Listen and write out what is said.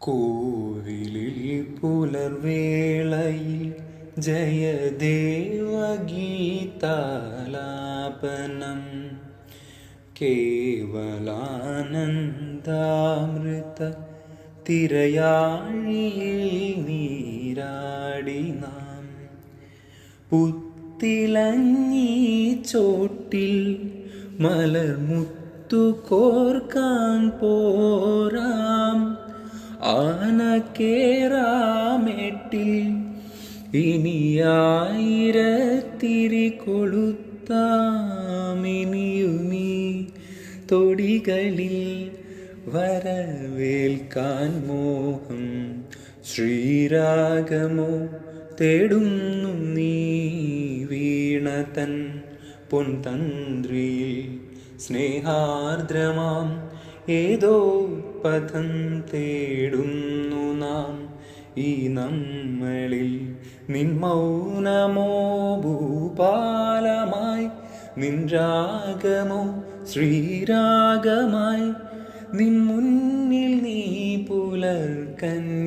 കോവിലിൽ പുലർവേളയിൽ ജയദേവഗീതാലാപനം കേവലാനന്ദാമൃത തിരയാഴിയിൽ നീരാടി നാം പുത്തിലഞ്ഞി ചോട്ടിൽ മലർമുത്തു കോർക്കാൻ പോരാം ആനക്കേറാമേട്ടിൽ ഇനിയായിരത്തിരി കൊളുത്താമിനിയുമീ തൊടികളിൽ വരവേൽക്കാൻ മോഹം ശ്രീരാഗമോ തേടുന്നു നീ വീണതൻ പൊൻതന്ത്രിയിൽ സ്നേഹാർദ്രമാം ഏതോ പദം തേടുന്നു നാം ഈ നമ്മളിൽ നിൻ മൗനമോ ഭൂപാലമായി നിൻ രാഗമോ ശ്രീരാഗമായി നിൻ മുന്നിൽ നീ പുലർകന്യയായി